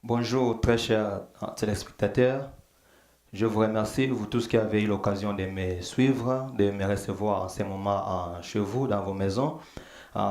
Bonjour très chers téléspectateurs. Je vous remercie, vous tous qui avez eu l'occasion de me suivre, de me recevoir en ce moment chez vous, dans vos maisons.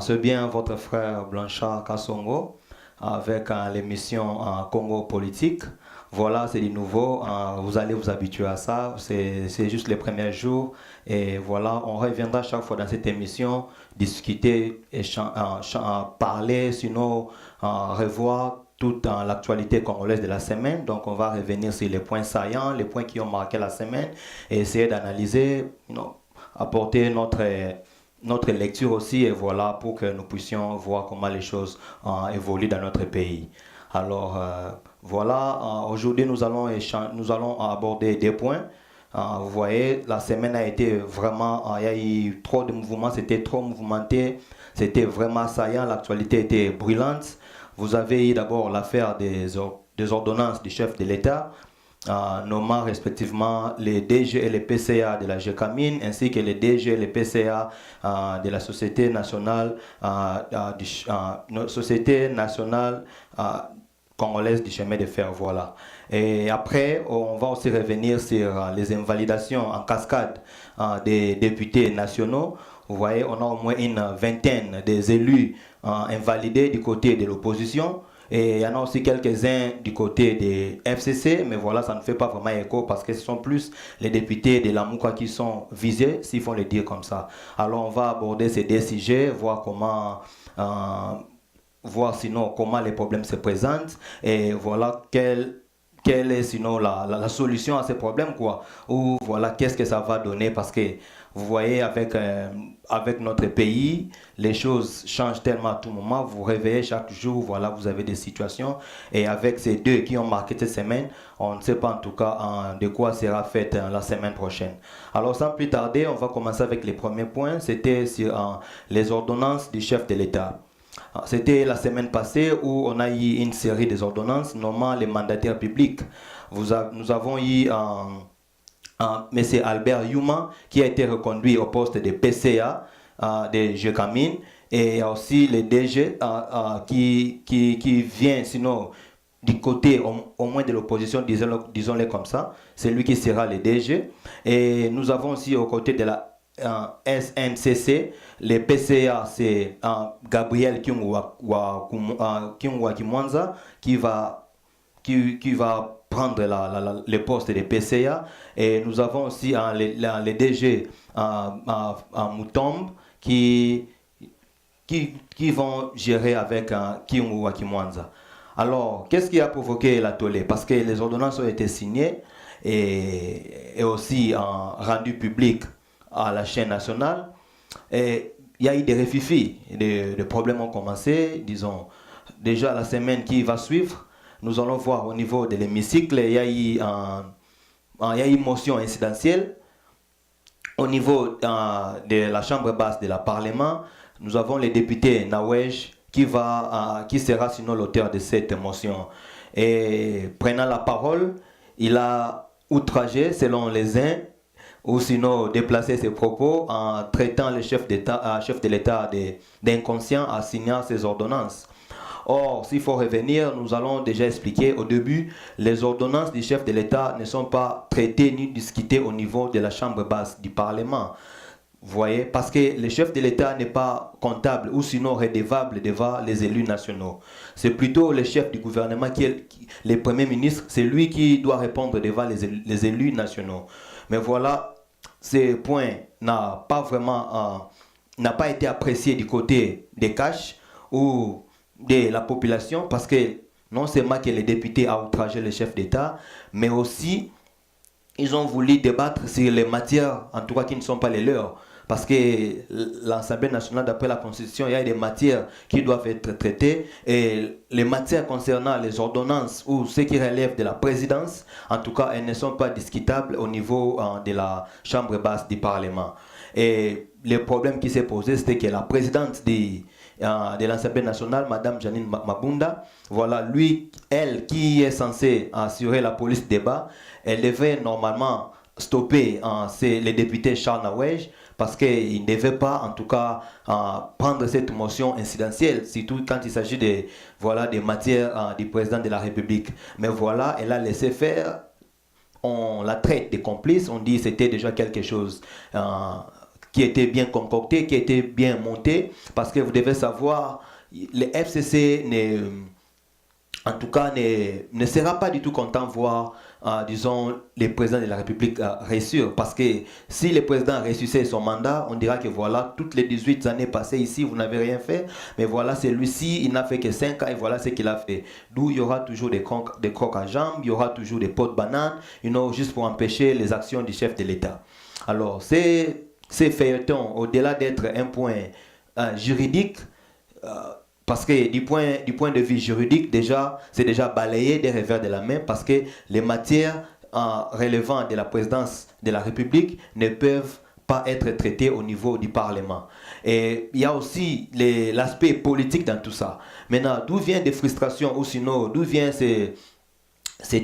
C'est bien votre frère Blanchard Kassongo avec l'émission Congo Politique. Voilà, c'est du nouveau. Vous allez vous habituer à ça. C'est juste les premiers jours. Et voilà, on reviendra chaque fois dans cette émission, discuter, parler, sinon revoir toute l'actualité congolaise de la semaine. Donc on va revenir sur les points saillants, les points qui ont marqué la semaine et essayer d'analyser, apporter notre lecture aussi, et voilà, pour que nous puissions voir comment les choses évoluent dans notre pays. Alors voilà, aujourd'hui nous allons aborder des points. Vous voyez, la semaine a été vraiment, il y a eu trop de mouvements, c'était trop mouvementé, c'était vraiment saillant, l'actualité était brûlante. Vous avez eu d'abord l'affaire des ordonnances du chef de l'État, nommant respectivement les DG et les PCA de la GECAMIN, ainsi que les DG et les PCA de la Société nationale, congolaise du chemin de fer. Voilà. Et après, on va aussi revenir sur les invalidations en cascade des députés nationaux. Vous voyez, on a au moins une vingtaine des élus invalidés du côté de l'opposition. Et il y en a aussi quelques-uns du côté des FCC, mais voilà, ça ne fait pas vraiment écho parce que ce sont plus les députés de la Mouka qui sont visés, s'il faut le dire comme ça. Alors on va aborder ces deux sujets, voir comment... voir sinon comment les problèmes se présentent et voilà quelle est sinon la solution à ces problèmes, quoi. Ou voilà, qu'est-ce que ça va donner, parce que vous voyez, avec notre pays, les choses changent tellement à tout moment. Vous vous réveillez chaque jour, voilà, vous avez des situations. Et avec ces deux qui ont marqué cette semaine, on ne sait pas en tout cas de quoi sera faite la semaine prochaine. Alors sans plus tarder, on va commencer avec les premiers points. C'était sur les ordonnances du chef de l'État. C'était la semaine passée où on a eu une série des ordonnances nommant les mandataires publics. Nous avons eu M. Albert Youma qui a été reconduit au poste de PCA de GECAMIN, et aussi les DG qui vient sinon du côté au moins de l'opposition, disons-le comme ça. C'est lui qui sera le DG. Et nous avons aussi aux côtés de la SNCC, les PCA, c'est Gabriel Kyungwa Kimwanza qui va prendre le poste de PCA. Et nous avons aussi les DG Moutombe qui vont gérer avec Kyungwa Kimwanza. Alors, qu'est-ce qui a provoqué la tollée? Parce que les ordonnances ont été signées et aussi rendues publiques à la chaîne nationale. Et il y a eu des réfifis, des problèmes ont commencé, disons, déjà la semaine qui va suivre. Nous allons voir au niveau de l'hémicycle, il y a eu une motion incidentielle. Au niveau de la chambre basse de la Parlement, nous avons le député Nawej qui sera sinon l'auteur de cette motion. Et prenant la parole, il a outragé, selon les uns, ou sinon déplacer ses propos en traitant le chef de l'État d'inconscient en signant ses ordonnances. Or, s'il faut revenir, nous allons déjà expliquer au début, les ordonnances du chef de l'État ne sont pas traitées ni discutées au niveau de la chambre basse du Parlement. Vous voyez, parce que le chef de l'État n'est pas comptable ou sinon redevable devant les élus nationaux. C'est plutôt le chef du gouvernement, le premier ministre, c'est lui qui doit répondre devant les élus nationaux. Mais voilà, ce point n'a pas été apprécié du côté des caches ou de la population, parce que non seulement que les députés ont outragé le chef d'État, mais aussi ils ont voulu débattre sur les matières, en tout cas qui ne sont pas les leurs. Parce que l'Assemblée nationale, d'après la Constitution, il y a des matières qui doivent être traitées. Et les matières concernant les ordonnances ou ce qui relève de la présidence, en tout cas, elles ne sont pas discutables au niveau de la chambre basse du Parlement. Et le problème qui s'est posé, c'était que la présidente de l'Assemblée nationale, Mme Janine Mabunda, voilà, elle qui est censée assurer la police débat, elle devait normalement stopper les députés Charles Nawej, parce qu'il ne devait pas, en tout cas, prendre cette motion incidentielle, surtout quand il s'agit de, voilà, des matières du président de la République. Mais voilà, elle a laissé faire. On la traite de complice, on dit que c'était déjà quelque chose qui était bien concocté, qui était bien monté, parce que vous devez savoir, le FCC en tout cas, ne sera pas du tout content de voir, disons, le président de la République réussir. Parce que si le président réussissait son mandat, on dira que voilà, toutes les 18 années passées ici, vous n'avez rien fait. Mais voilà, celui-ci, il n'a fait que 5 ans et voilà ce qu'il a fait. D'où il y aura toujours des crocs à jambes, il y aura toujours des pots de banane, juste pour empêcher les actions du chef de l'État. Alors, ces feuilletons, au-delà d'être un point juridique, parce que du point de vue juridique, déjà, c'est déjà balayé des revers de la main parce que les matières relevant de la présidence de la République ne peuvent pas être traitées au niveau du Parlement. Et il y a aussi l'aspect politique dans tout ça. Maintenant, d'où viennent des frustrations ou sinon, d'où vient ces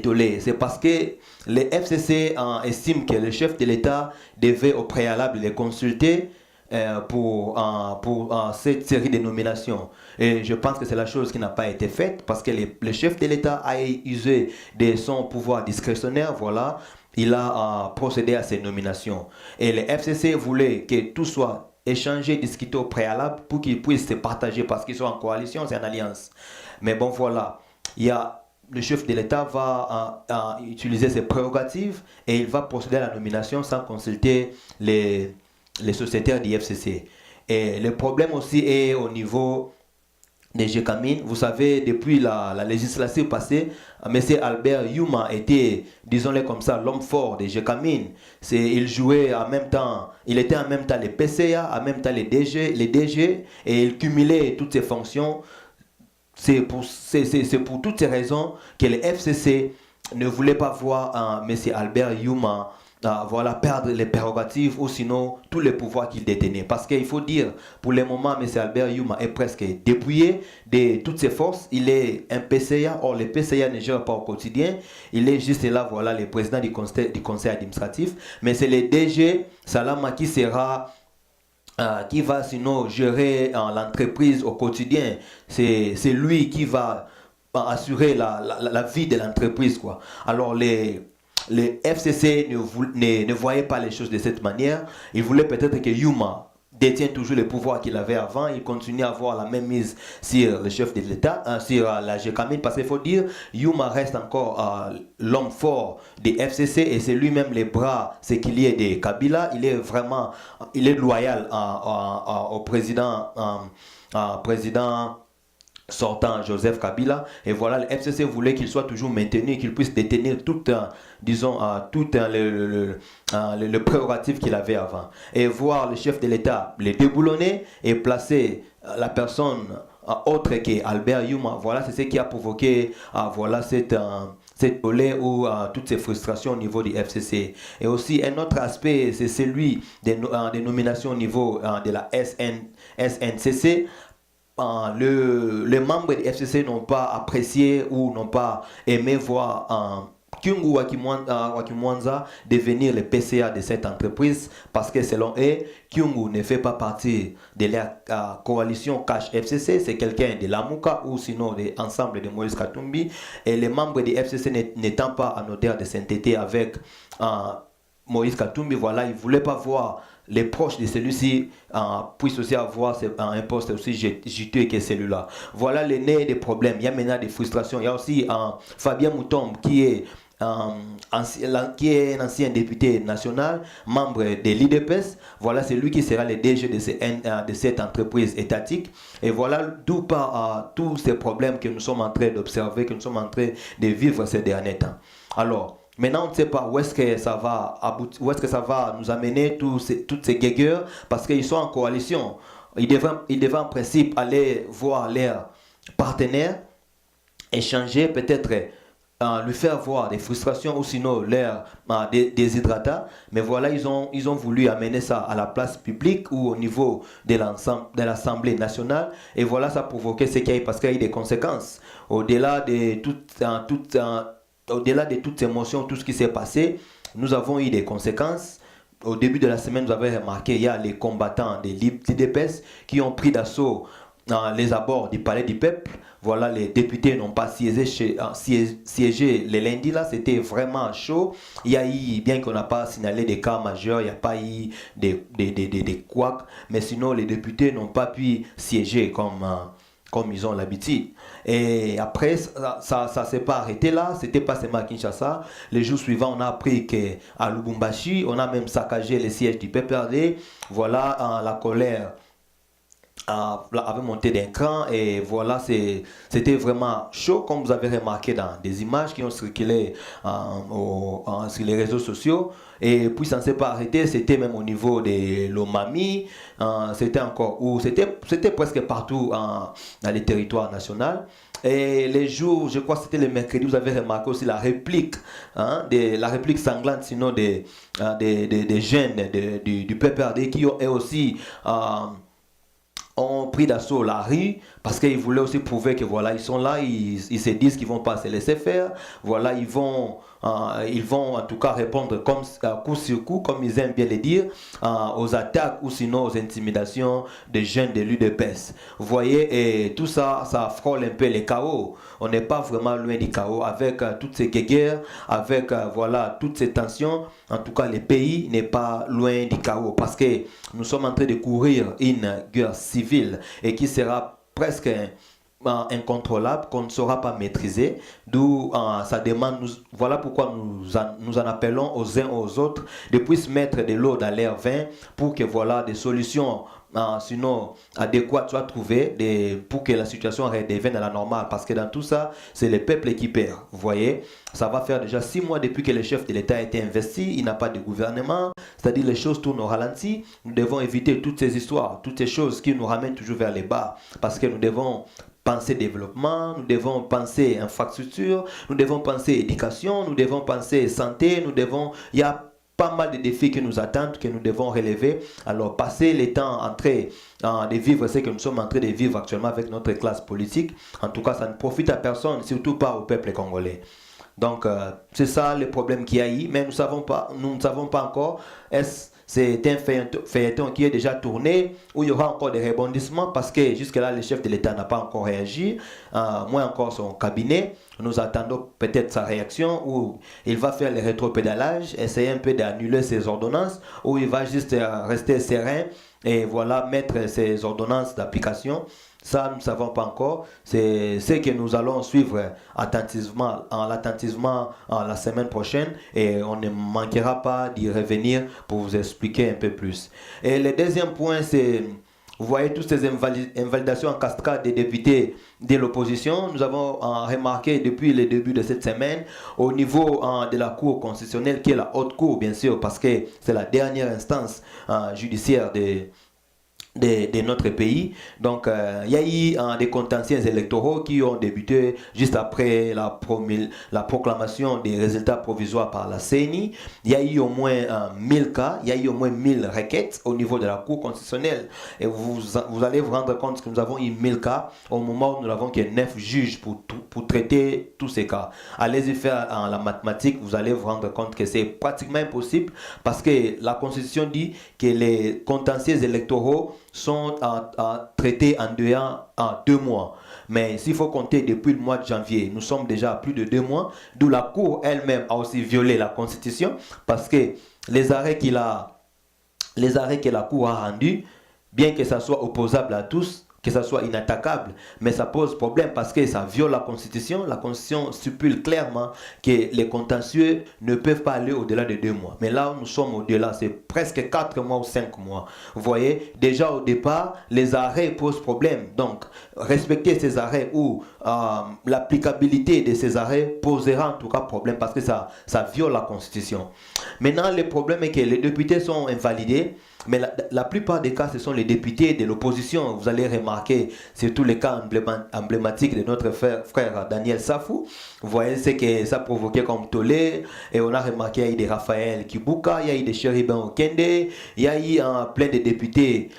tollés? C'est parce que les FCC estiment que le chef de l'État devait au préalable les consulter pour cette série de nominations. Et je pense que c'est la chose qui n'a pas été faite parce que le chef de l'État a usé de son pouvoir discrétionnaire, voilà, il a procédé à ces nominations. Et le FCC voulait que tout soit échangé, discuté au préalable pour qu'ils puissent se partager parce qu'ils sont en coalition, c'est en alliance. Mais bon, voilà, le chef de l'État va utiliser ses prérogatives et il va procéder à la nomination sans consulter les sociétaires du FCC. Et le problème aussi est au niveau des GECAMIN. Vous savez, depuis la législature passée, M. Albert Yuma était, disons-le comme ça, l'homme fort des GECAMIN. Il jouait en même temps, il était en même temps les PCA, en même temps les DG, et il cumulait toutes ses fonctions. C'est pour toutes ces raisons que le FCC ne voulait pas voir M. Albert Yuma voilà, perdre les prérogatives ou sinon tous les pouvoirs qu'il détenait. Parce qu'il faut dire, pour le moment, M. Albert Yuma est presque dépouillé de toutes ses forces. Il est un PCA, or le PCA ne gère pas au quotidien. Il est juste là, voilà, le président du conseil administratif. Mais c'est le DG Salama qui sera... qui va sinon gérer l'entreprise au quotidien. C'est lui qui va assurer la vie de l'entreprise, quoi. Alors les FCC ne voyaient pas les choses de cette manière. Ils voulaient peut-être que Yuma détient toujours le pouvoir qu'il avait avant. Il continue à avoir la même mise sur le chef de l'État, sur la GECAMIN, parce qu'il faut dire, Yuma reste encore l'homme fort des FCC et c'est lui-même les bras séculiers de Kabila. Il est loyal au président sortant Joseph Kabila, et voilà, le FCC voulait qu'il soit toujours maintenu, qu'il puisse détenir tout le prérogative qu'il avait avant, et voir le chef de l'État les déboulonner et placer la personne autre qu'Albert Yuma. Voilà, c'est ce qui a provoqué voilà, cette olé ou toutes ces frustrations au niveau du FCC. Et aussi un autre aspect, c'est celui des nominations au niveau de la SNCC. Les membres du FCC n'ont pas apprécié ou n'ont pas aimé voir Kyungu Wakimwanza devenir le PCA de cette entreprise parce que selon eux, Kyungu ne fait pas partie de la coalition Cash FCC, c'est quelqu'un de l'Amouka ou sinon de l'ensemble de Moïse Katumbi, et les membres du FCC n'étant pas en odeur de sainteté avec Moïse Katumbi, voilà, ils ne voulaient pas voir les proches de celui-ci puissent aussi avoir un poste aussi juteux que celui-là. Voilà le nez des problèmes. Il y a maintenant des frustrations. Il y a aussi Fabien Moutombe qui est un ancien député national, membre de l'IDPS. Voilà, c'est lui qui sera le DG de cette entreprise étatique. Et voilà d'où part tous ces problèmes que nous sommes en train d'observer, que nous sommes en train de vivre ces derniers temps. Alors, maintenant, on ne sait pas où est-ce que ça va aboutir, où est-ce que ça va nous amener toutes ces guégueurs, parce qu'ils sont en coalition. Ils devraient en principe aller voir leurs partenaires, échanger, peut-être lui faire voir des frustrations ou sinon leurs déshydratats. Mais voilà, ils ont voulu amener ça à la place publique ou au niveau de l'Assemblée nationale. Et voilà, ça a provoqué ce qu'il y a, parce qu'il y a eu des conséquences. Au-delà de toutes ces émotions, tout ce qui s'est passé, nous avons eu des conséquences. au début de la semaine, vous avez remarqué, il y a les combattants des l'IDPS qui ont pris d'assaut dans les abords du palais du peuple. Voilà, les députés n'ont pas siégé les lundis là, c'était vraiment chaud. Il y a eu, bien qu'on n'a pas signalé des cas majeurs, il n'y a pas eu des couacs, mais sinon les députés n'ont pas pu siéger comme ils ont l'habitude. Et après, ça s'est pas arrêté là, c'était pas seulement à Kinshasa. Les jours suivants, on a appris qu'à Lubumbashi, on a même saccagé les sièges du PPRD. Voilà, la colère avait monté d'un cran et voilà, c'était vraiment chaud comme vous avez remarqué dans des images qui ont circulé sur les réseaux sociaux. Et puis ça ne s'est pas arrêté, c'était même au niveau de l'Omami, c'était encore où c'était presque partout dans les territoires nationaux. Et les jours, je crois que c'était le mercredi, vous avez remarqué aussi la réplique, la réplique sanglante sinon des jeunes du PPRD qui ont aussi ont pris d'assaut la rue parce qu'ils voulaient aussi prouver que voilà, ils sont là, ils se disent qu'ils ne vont pas se laisser faire. Voilà, ils vont en tout cas répondre comme coup sur coup, comme ils aiment bien le dire, aux attaques ou sinon aux intimidations des jeunes de l'UDPS. Vous voyez, et tout ça, ça frôle un peu les chaos. On n'est pas vraiment loin du chaos avec toutes ces guerres, avec voilà, toutes ces tensions. En tout cas, le pays n'est pas loin du chaos parce que nous sommes en train de courir une guerre civile et qui sera presque incontrôlable, qu'on ne saura pas maîtriser, d'où ça demande, voilà pourquoi nous en appelons aux uns aux autres de puissent mettre de l'eau dans leur vin pour que voilà des solutions sinon adéquates soient trouvées pour que la situation redevienne à la normale, parce que dans tout ça, c'est le peuple qui perd. Vous voyez, ça va faire déjà 6 mois depuis que le chef de l'État a été investi, il n'a pas de gouvernement, c'est-à-dire les choses tournent au ralenti. Nous devons éviter toutes ces histoires, toutes ces choses qui nous ramènent toujours vers les bas, parce que nous devons penser développement, nous devons penser infrastructure, nous devons penser éducation, nous devons penser santé, il y a pas mal de défis qui nous attendent, que nous devons relever. Alors, passer le temps en train de vivre ce que nous sommes en train de vivre actuellement avec notre classe politique, en tout cas, ça ne profite à personne, surtout pas au peuple congolais. Donc, c'est ça le problème qu'il y a eu, mais nous ne savons pas encore, c'est un feuilleton qui est déjà tourné, où il y aura encore des rebondissements, parce que jusque-là, le chef de l'État n'a pas encore réagi, moins encore son cabinet. Nous attendons peut-être sa réaction, où il va faire le rétropédalage, essayer un peu d'annuler ses ordonnances, où il va juste rester serein et voilà, mettre ses ordonnances d'application. Ça, nous ne savons pas encore. C'est ce que nous allons suivre attentivement la semaine prochaine. Et on ne manquera pas d'y revenir pour vous expliquer un peu plus. Et le deuxième point, c'est, vous voyez, toutes ces invalidations en cascade des députés de l'opposition. Nous avons remarqué depuis le début de cette semaine, au niveau de la Cour constitutionnelle, qui est la haute cour, bien sûr, parce que c'est la dernière instance judiciaire de notre pays. Donc, il y a eu des contentieux électoraux qui ont débuté juste après la proclamation des résultats provisoires par la CENI. Il y a eu au moins 1000 cas, il y a eu au moins 1000 requêtes au niveau de la Cour constitutionnelle. Et vous allez vous rendre compte que nous avons eu 1000 cas au moment où nous n'avons que 9 juges pour traiter tous ces cas. Allez-y faire la mathématique, vous allez vous rendre compte que c'est pratiquement impossible parce que la Constitution dit que les contentieux électoraux sont traités en 2 mois. Mais s'il faut compter depuis le mois de janvier, nous sommes déjà à plus de 2 mois, d'où la Cour elle-même a aussi violé la Constitution parce que les arrêts que la Cour a rendus, bien que ça soit opposable à tous, que ça soit inattaquable, mais ça pose problème parce que ça viole la Constitution. La Constitution stipule clairement que les contentieux ne peuvent pas aller au-delà de 2 mois. Mais là où nous sommes au-delà, c'est presque 4 mois ou 5 mois. Vous voyez, déjà au départ, les arrêts posent problème. Donc, respecter ces arrêts ou l'applicabilité de ces arrêts posera en tout cas problème parce que ça viole la Constitution. Maintenant, le problème est que les députés sont invalidés. Mais la plupart des cas, ce sont les députés de l'opposition. Vous allez remarquer, surtout les cas emblématiques de notre frère Daniel Safou. Vous voyez ce que ça provoquait comme tollé. Et on a remarqué, il y a eu des Raphaël Kibuka, il y a eu des Chéribin Okende, il y a eu plein de députés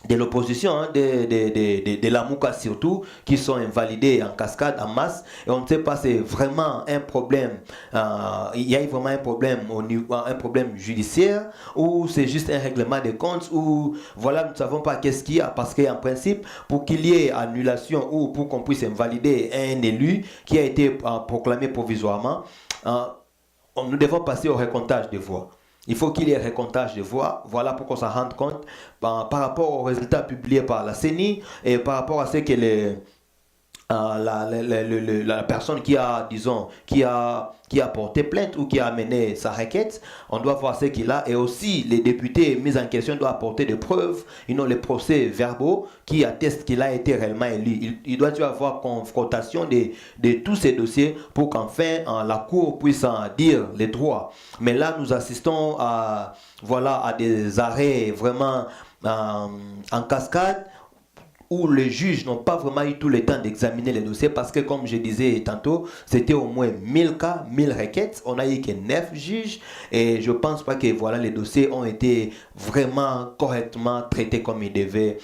de l'opposition, hein, de la Mouka surtout, qui sont invalidés en cascade, en masse, et on ne sait pas, c'est vraiment un problème, il y a vraiment un problème un problème judiciaire, ou c'est juste un règlement des comptes, ou voilà, nous ne savons pas qu'est-ce qu'il y a, parce qu'en principe, pour qu'il y ait annulation, ou pour qu'on puisse invalider un élu qui a été proclamé provisoirement, nous devons passer au recomptage des voix. Il faut qu'il y ait un recomptage de voix. Voilà pour qu'on s'en rende compte par rapport aux résultats publiés par la CENI et par rapport à ce que la personne qui a, disons, qui a porté plainte ou qui a amené sa requête, on doit voir ce qu'il a. Et aussi, les députés mis en question doivent apporter des preuves, les procès verbaux qui attestent qu'il a été réellement élu. Il doit y avoir confrontation de tous ces dossiers pour qu'enfin la Cour puisse en dire les droits. Mais là, nous assistons à des arrêts vraiment en cascade, où les juges n'ont pas vraiment eu tout le temps d'examiner les dossiers parce que, comme je disais tantôt, c'était au moins 1000 cas, 1000 requêtes. On n'a eu que 9 juges et je ne pense pas que les dossiers ont été vraiment correctement traités comme ils devaient.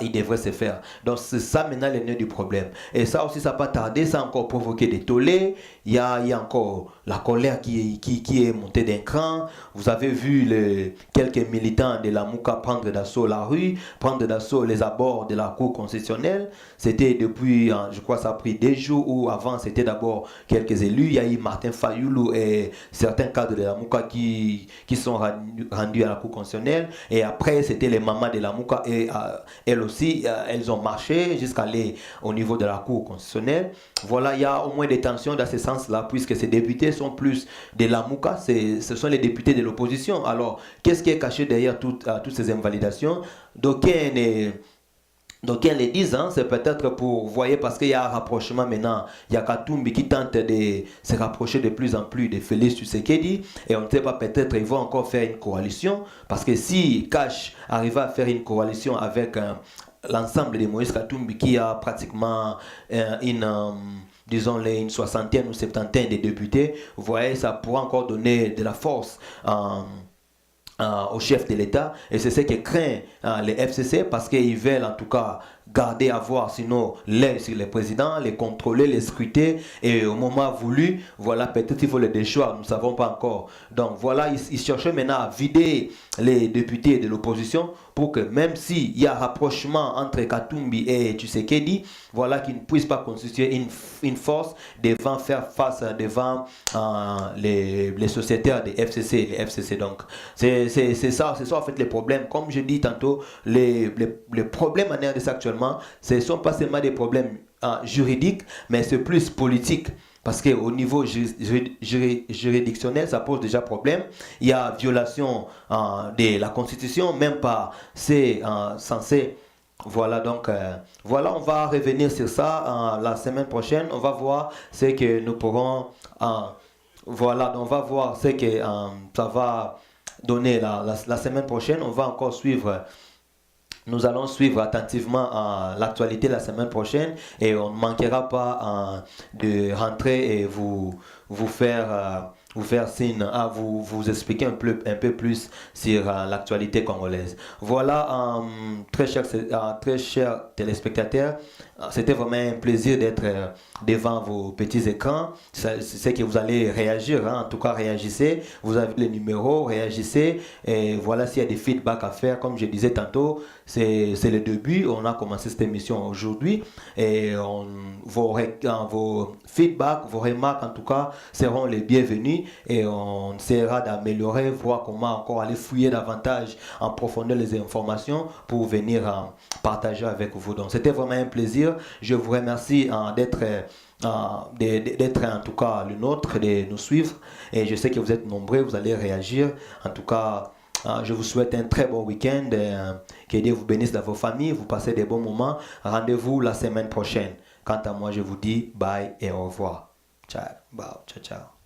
Il devrait se faire. Donc c'est ça maintenant le nœud du problème. Et ça aussi, ça n'a pas tardé, ça a encore provoqué des tollés. Il y a encore la colère qui est montée d'un cran. Vous avez vu quelques militants de la Mouka prendre d'assaut la rue, prendre d'assaut les abords de la cour constitutionnelle. C'était depuis, je crois, ça a pris des jours, ou avant, c'était d'abord quelques élus. Il y a eu Martin Fayoulou et certains cadres de la Mouka qui sont rendus à la cour constitutionnelle. Et après, c'était les mamans de la Mouka et elles aussi, elles ont marché jusqu'à aller au niveau de la Cour constitutionnelle. Voilà, il y a au moins des tensions dans ce sens-là, puisque ces députés sont plus de la Mouka, ce sont les députés de l'opposition. Alors, qu'est-ce qui est caché derrière toutes ces invalidations? D'aucuns les disent, hein, c'est peut-être pour, vous voyez, parce qu'il y a un rapprochement maintenant. Il y a Katumbi qui tente de se rapprocher de plus en plus de Félix Tshisekedi, et on ne sait pas, peut-être ils vont encore faire une coalition, parce que si Cash arrive à faire une coalition avec l'ensemble de Moïse Katumbi, qui a pratiquement disons une soixantaine ou septantaine de députés, vous voyez, ça pourra encore donner de la force au chef de l'État, et c'est ce que craint les FCC, parce qu'ils veulent en tout cas garder, avoir sinon l'œil sur les présidents, les contrôler, les scruter, et au moment voulu, voilà, peut-être il faut les déchoir, nous ne savons pas encore. Donc voilà, ils cherchaient maintenant à vider les députés de l'opposition pour que même s'il y a rapprochement entre Katumbi et Tshisekedi, voilà, qu'ils ne puissent pas constituer une force devant faire face devant les sociétaires des FCC, les FCC. Donc c'est ça en fait les problèmes. Comme je dis tantôt, les problèmes en RDC actuellement, ce ne sont pas seulement des problèmes juridiques, mais c'est plus politique. Parce qu'au niveau juridictionnel, ça pose déjà problème. Il y a violation de la Constitution, même pas c'est censé. Voilà, donc, voilà, on va revenir sur ça la semaine prochaine. On va voir ce que nous pourrons. Voilà, on va voir ce que ça va donner la semaine prochaine. On va encore suivre. Nous allons suivre attentivement l'actualité la semaine prochaine et on ne manquera pas de rentrer et vous faire signe, vous expliquer un peu plus sur l'actualité congolaise. Voilà, très chers téléspectateurs, c'était vraiment un plaisir d'être devant vos petits écrans. C'est que vous allez réagir, hein. En tout cas réagissez, vous avez les numéros, réagissez, et voilà, s'il y a des feedbacks à faire, comme je disais tantôt, c'est le début, on a commencé cette émission aujourd'hui, et vos feedbacks, vos remarques en tout cas seront les bienvenus, et on essaiera d'améliorer, voir comment encore aller fouiller davantage en profondeur les informations pour venir partager avec vous. Donc c'était vraiment un plaisir. Je vous remercie d'être en tout cas le nôtre, de nous suivre, et je sais que vous êtes nombreux, vous allez réagir. En tout cas, je vous souhaite un très bon week-end, que Dieu vous bénisse dans vos familles, vous passez des bons moments. Rendez-vous la semaine prochaine. Quant à moi, je vous dis bye et au revoir. Ciao, ciao, ciao.